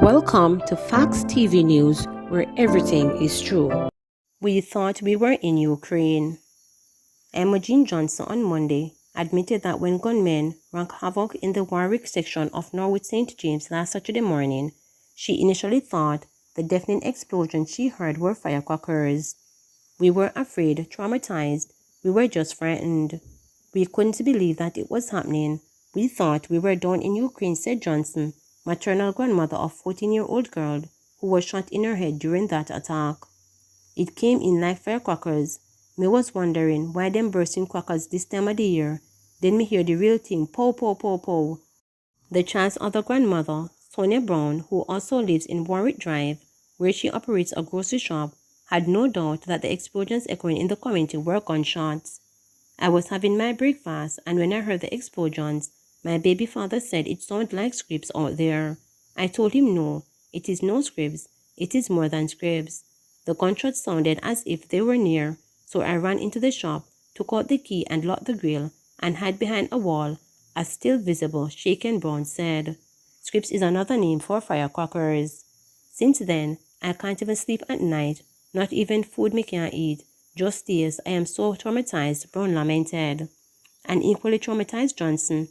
Welcome to Facts TV News, where everything is true. We thought we were in Ukraine. Imogen Johnson on Monday admitted that when gunmen wreaked havoc in the Warwick section of Norwood St. James last Saturday morning, she initially thought the deafening explosions she heard were firecrackers. We were afraid, traumatized. We were just frightened. We couldn't believe that it was happening. We thought we were down in Ukraine, said Johnson, maternal grandmother of 14-year-old girl who was shot in her head during that attack. It came in like firecrackers. Me was wondering why them bursting crackers this time of the year. Then me hear the real thing, pow, pow, pow, pow. The child's other grandmother, Sonia Brown, who also lives in Warwick Drive, where she operates a grocery shop, had no doubt that the explosions echoing in the community were gunshots. I was having my breakfast, and when I heard the explosions, my baby father said it sounded like scripts out there. I told him no, it is no scripts, it is more than scripts. The gunshots sounded as if they were near, so I ran into the shop, took out the key and locked the grill, and hid behind a wall, as still visible Shaken Brown said. Scripts is another name for firecrackers. Since then, I can't even sleep at night, not even food me can't eat. Just tears, I am so traumatized, Brown lamented. An equally traumatized Johnson,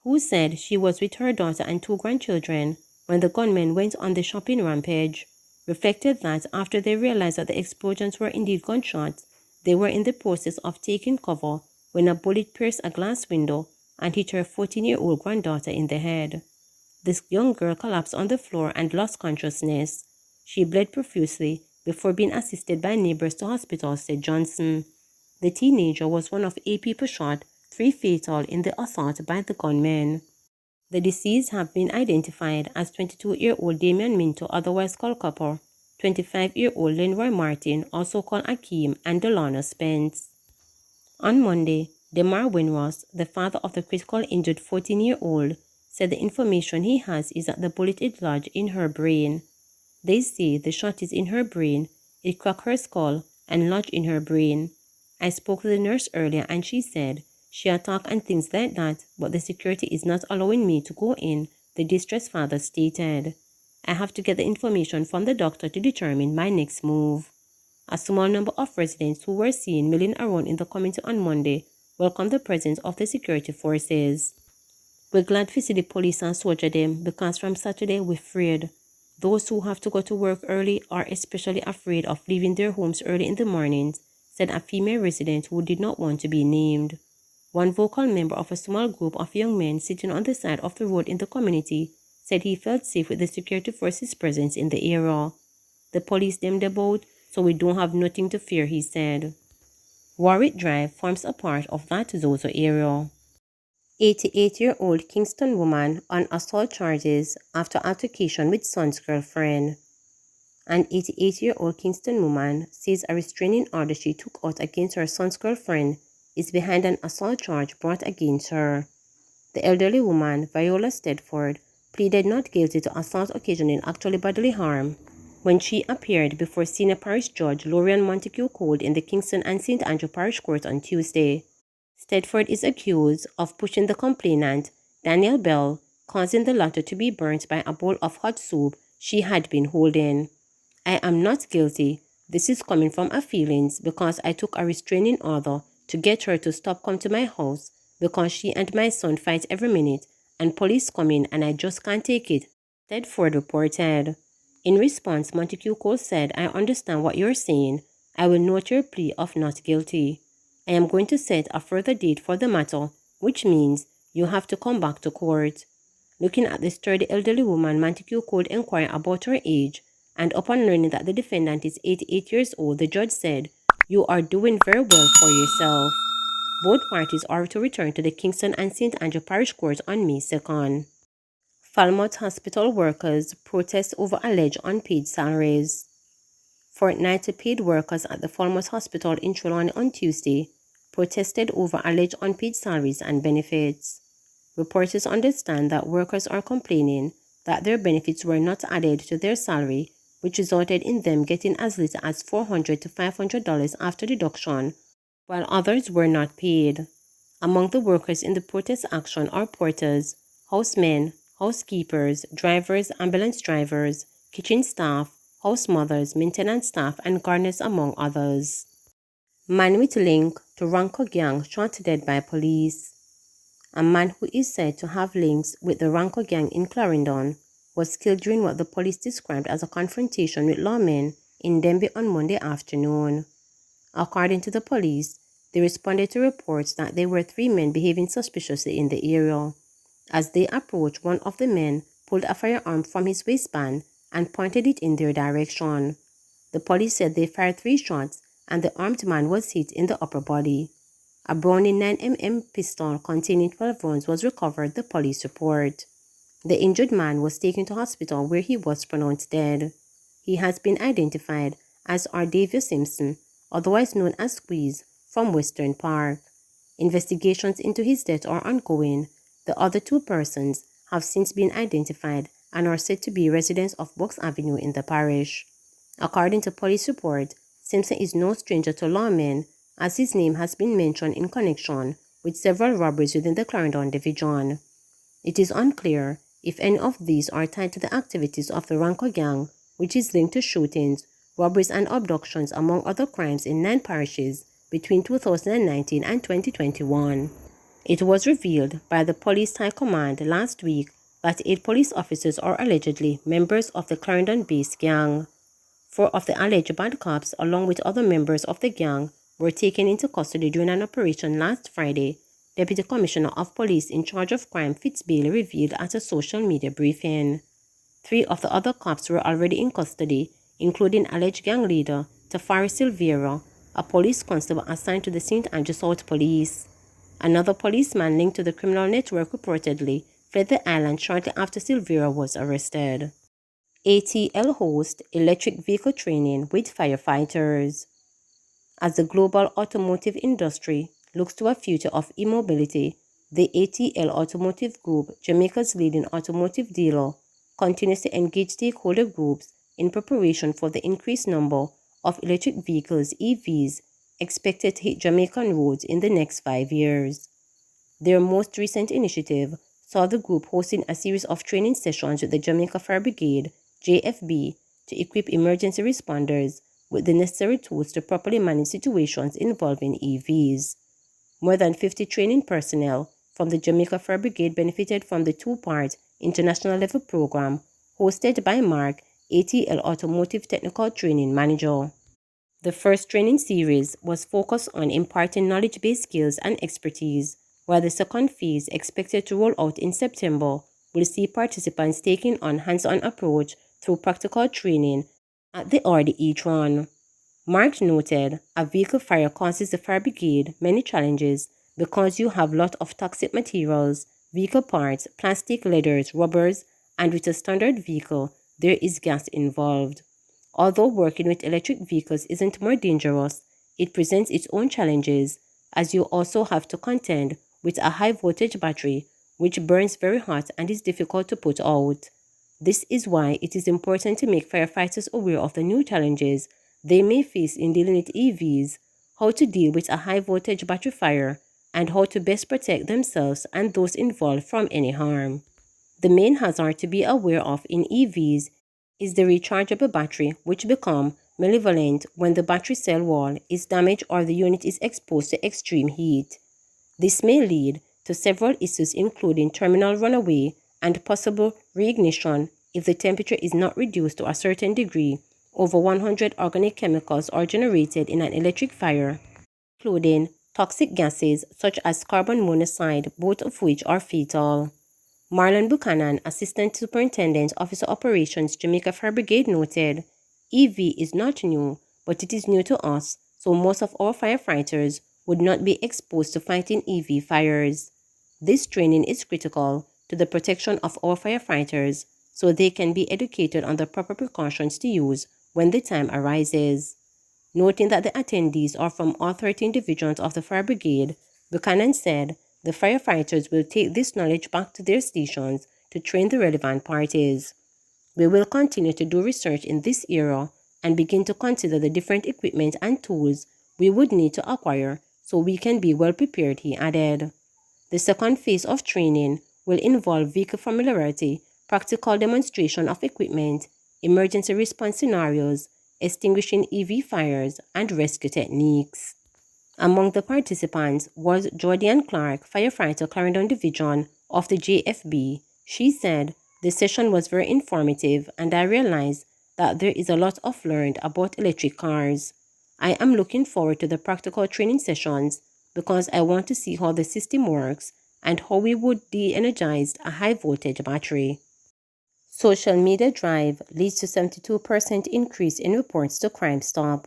who said she was with her daughter and 2 grandchildren when the gunmen went on the shopping rampage, reflected that after they realized that the explosions were indeed gunshots, they were in the process of taking cover when a bullet pierced a glass window and hit her 14-year-old granddaughter in the head. This young girl collapsed on the floor and lost consciousness. She bled profusely before being assisted by neighbors to hospital, said Johnson. The teenager was one of 8 people shot, 3 fatal in the assault by the gunmen. The deceased have been identified as 22-year-old Damian Minto, otherwise called Copper, 25-year-old Lenroy Martin, also called Akeem, and Delano Spence. On Monday, Demar Winross, the father of the critical injured 14-year-old, said the information he has is that the bullet is lodged in her brain. They say the shot is in her brain, it cracked her skull and lodged in her brain. I spoke to the nurse earlier and she said she attacked and things like that, but the security is not allowing me to go in, the distressed father stated. I have to get the information from the doctor to determine my next move. A small number of residents who were seen milling around in the community on Monday welcomed the presence of the security forces. We're glad to see the police and soldier them because from Saturday we're afraid. Those who have to go to work early are especially afraid of leaving their homes early in the mornings, said a female resident who did not want to be named. One vocal member of a small group of young men sitting on the side of the road in the community said he felt safe with the security forces' presence in the area. The police them the boat, so we don't have nothing to fear, he said. Warwick Drive forms a part of that Zozo area. 88-year-old Kingston woman on assault charges after altercation with son's girlfriend. An 88-year-old Kingston woman says a restraining order she took out against her son's girlfriend is behind an assault charge brought against her. The elderly woman, Viola Stedford, pleaded not guilty to assault occasioning actual bodily harm when she appeared before Senior Parish Judge Lorian Montague Cole in the Kingston and St. Andrew Parish Court on Tuesday. Stedford is accused of pushing the complainant, Danielle Bell, causing the latter to be burnt by a bowl of hot soup she had been holding. I am not guilty. This is coming from her feelings because I took a restraining order to get her to stop come to my house because she and my son fight every minute and police come in and I just can't take it, Stedford reported. In response, Montague Cole said, I understand what you're saying. I will note your plea of not guilty. I am going to set a further date for the matter, which means you have to come back to court. Looking at the sturdy elderly woman, Montague Cole inquired about her age, and upon learning that the defendant is 88 years old, the judge said, you are doing very well for yourself. Both parties are to return to the Kingston and St. Andrew Parish Court on May 2nd. Falmouth hospital workers protest over alleged unpaid salaries. Fortnightly paid workers at the Falmouth Hospital in Trelawney on Tuesday protested over alleged unpaid salaries and benefits. Reporters understand that workers are complaining that their benefits were not added to their salary, which resulted in them getting as little as $400 to $500 after deduction, while others were not paid. Among the workers in the protest action are porters, housemen, housekeepers, drivers, ambulance drivers, kitchen staff, house mothers, maintenance staff, and gardeners, among others. Man with link to Ranko gang shot dead by police. A man who is said to have links with the Ranko gang in Clarendon was killed during what the police described as a confrontation with lawmen in Denby on Monday afternoon. According to the police, they responded to reports that there were 3 men behaving suspiciously in the area. As they approached, one of the men pulled a firearm from his waistband and pointed it in their direction. The police said they fired 3 shots and the armed man was hit in the upper body. A Browning 9mm pistol containing 12 rounds was recovered, the police report. The injured man was taken to hospital where he was pronounced dead. He has been identified as Ardavia Simpson, otherwise known as Squeeze, from Western Park. Investigations into his death are ongoing. The other 2 persons have since been identified and are said to be residents of Box Avenue in the parish. According to police report, Simpson is no stranger to lawmen, as his name has been mentioned in connection with several robberies within the Clarendon division. It is unclear if any of these are tied to the activities of the Ranko gang, which is linked to shootings, robberies and abductions among other crimes in 9 parishes between 2019 and 2021. It was revealed by the police high command last week that 8 police officers are allegedly members of the Clarendon-based gang. 4 of the alleged bad cops, along with other members of the gang, were taken into custody during an operation last Friday, Deputy Commissioner of Police in charge of crime Fitzbailey revealed at a social media briefing. 3 of the other cops were already in custody, including alleged gang leader Tafari Silveira, a police constable assigned to the St. Andrew South Police. Another policeman linked to the criminal network reportedly fled the island shortly after Silveira was arrested. ATL hosts electric vehicle training with firefighters. As the global automotive industry looks to a future of e-mobility, the ATL Automotive Group, Jamaica's leading automotive dealer, continues to engage stakeholder groups in preparation for the increased number of electric vehicles (EVs) expected to hit Jamaican roads in the next 5 years. Their most recent initiative saw the group hosting a series of training sessions with the Jamaica Fire Brigade (JFB) to equip emergency responders with the necessary tools to properly manage situations involving EVs. More than 50 training personnel from the Jamaica Fire Brigade benefited from the 2-part international level program hosted by Mark, ATL Automotive Technical Training Manager. The first training series was focused on imparting knowledge-based skills and expertise, while the second phase, expected to roll out in September, will see participants taking on hands-on approach through practical training at the RD each run. Mark noted, a vehicle fire causes the fire brigade many challenges because you have lot of toxic materials, vehicle parts, plastic, leathers, rubbers, and with a standard vehicle, there is gas involved. Although working with electric vehicles isn't more dangerous, it presents its own challenges, as you also have to contend with a high voltage battery, which burns very hot and is difficult to put out. This is why it is important to make firefighters aware of the new challenges they may face in dealing with EVs, how to deal with a high voltage battery fire, and how to best protect themselves and those involved from any harm. The main hazard to be aware of in EVs is the rechargeable battery, which become malevolent when the battery cell wall is damaged or the unit is exposed to extreme heat. This may lead to several issues including terminal runaway and possible reignition if the temperature is not reduced to a certain degree. Over 100 organic chemicals are generated in an electric fire, including toxic gases such as carbon monoxide, both of which are fatal. Marlon Buchanan, Assistant Superintendent, Officer Operations, Jamaica Fire Brigade, noted, EV is not new, but it is new to us, so most of our firefighters would not be exposed to fighting EV fires. This training is critical to the protection of our firefighters, so they can be educated on the proper precautions to use when the time arises. Noting that the attendees are from all 13 divisions of the Fire Brigade, Buchanan said the firefighters will take this knowledge back to their stations to train the relevant parties. We will continue to do research in this area and begin to consider the different equipment and tools we would need to acquire so we can be well prepared, he added. The second phase of training will involve vehicle familiarity, practical demonstration of equipment, emergency response scenarios, extinguishing EV fires, and rescue techniques. Among the participants was Jordan Clark, firefighter Clarendon Division of the JFB. She said, "The session was very informative and I realized that there is a lot of learned about electric cars. I am looking forward to the practical training sessions because I want to see how the system works and how we would de-energize a high-voltage battery." Social media drive leads to 72% increase in reports to CrimeStop.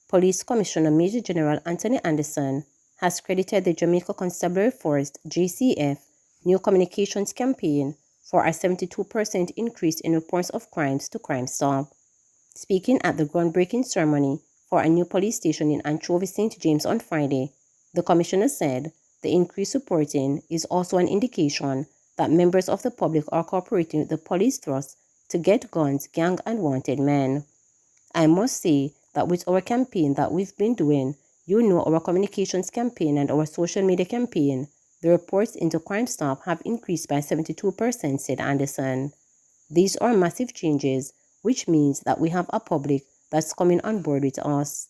Police Commissioner Major General Anthony Anderson has credited the Jamaica Constabulary Force (JCF) new communications campaign for a 72% increase in reports of crimes to CrimeStop. Speaking at the groundbreaking ceremony for a new police station in Anchovy, St. James on Friday, the commissioner said the increased reporting is also an indication that members of the public are cooperating with the police thrust to get guns, gang, and wanted men. "I must say that with our campaign that we've been doing, our communications campaign and our social media campaign, the reports into CrimeStop have increased by 72%, said Anderson. "These are massive changes, which means that we have a public that's coming on board with us.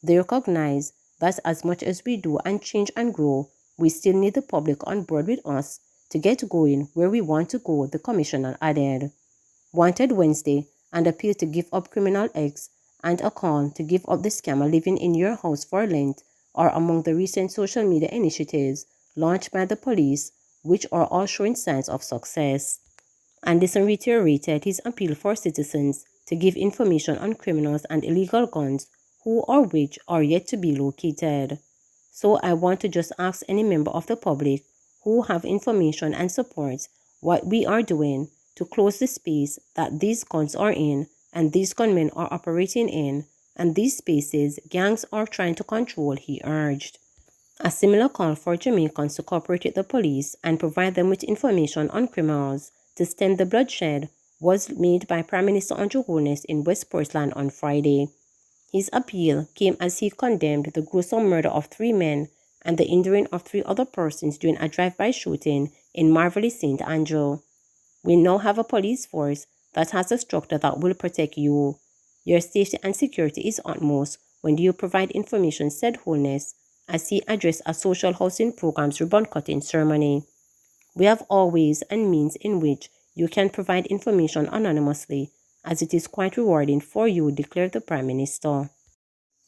They recognize that as much as we do and change and grow, we still need the public on board with us to get going where we want to go," the commissioner added. Wanted Wednesday and appeal to give up criminal acts and a call to give up the scammer living in your house for Lent are among the recent social media initiatives launched by the police, which are all showing signs of success. Anderson reiterated his appeal for citizens to give information on criminals and illegal guns who or which are yet to be located. "So I want to just ask any member of the public who have information and supports what we are doing to close the space that these guns are in and these gunmen are operating in, and these spaces gangs are trying to control," he urged. A similar call for Jamaicans to cooperate with the police and provide them with information on criminals to stem the bloodshed was made by Prime Minister Andrew Holness in West Portland on Friday. His appeal came as he condemned the gruesome murder of 3 men and the injuring of 3 other persons during a drive-by shooting in Marvelly St. Andrew. "We now have a police force that has a structure that will protect you. Your safety and security is utmost when you provide information," said Holness as he addressed a social housing program's ribbon-cutting ceremony. "We have all ways and means in which you can provide information anonymously, as it is quite rewarding for you," declared the Prime Minister.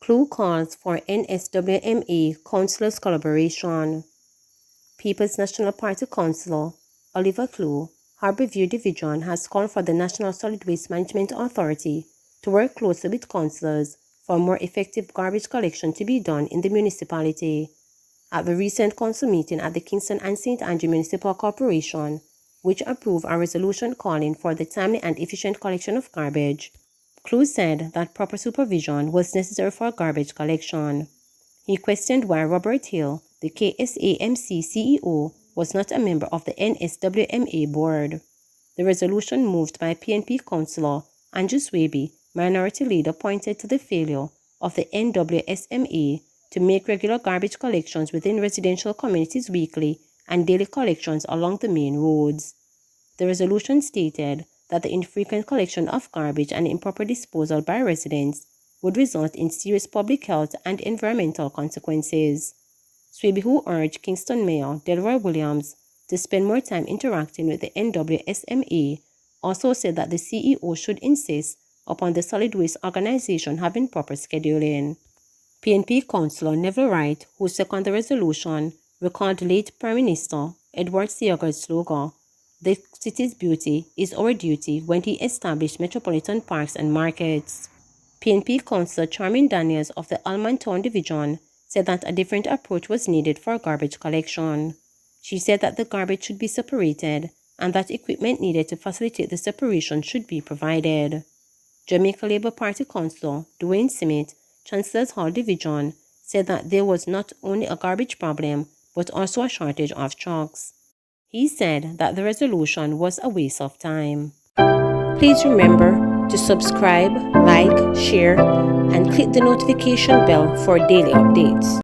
Clue calls for NSWMA councillors' collaboration. People's National Party Councillor Oliver Clue, Harbourview Division, has called for the National Solid Waste Management Authority to work closely with councillors for more effective garbage collection to be done in the municipality. At the recent council meeting at the Kingston and St. Andrew Municipal Corporation, which approved a resolution calling for the timely and efficient collection of garbage, Clue said that proper supervision was necessary for garbage collection. He questioned why Robert Hill, the KSAMC CEO, was not a member of the NSWMA board. The resolution moved by PNP Councillor Andrew Swaby, Minority Leader, pointed to the failure of the NWSME to make regular garbage collections within residential communities weekly and daily collections along the main roads. The resolution stated that the infrequent collection of garbage and improper disposal by residents would result in serious public health and environmental consequences. Swaby, who urged Kingston Mayor Delroy Williams to spend more time interacting with the NWSMA, also said that the CEO should insist upon the solid waste organization having proper scheduling. PNP Councillor Neville Wright, who seconded the resolution, recalled late Prime Minister Edward Seager's slogan, "The city's beauty is our duty," when he established metropolitan parks and markets. PNP Councillor Charmaine Daniels of the Allman Town Division said that a different approach was needed for garbage collection. She said that the garbage should be separated and that equipment needed to facilitate the separation should be provided. Jamaica Labour Party Councillor Dwayne Smith, Chancellor's Hall Division, said that there was not only a garbage problem but also a shortage of trucks. He said that the resolution was a waste of time. Please remember to subscribe, like, share, and click the notification bell for daily updates.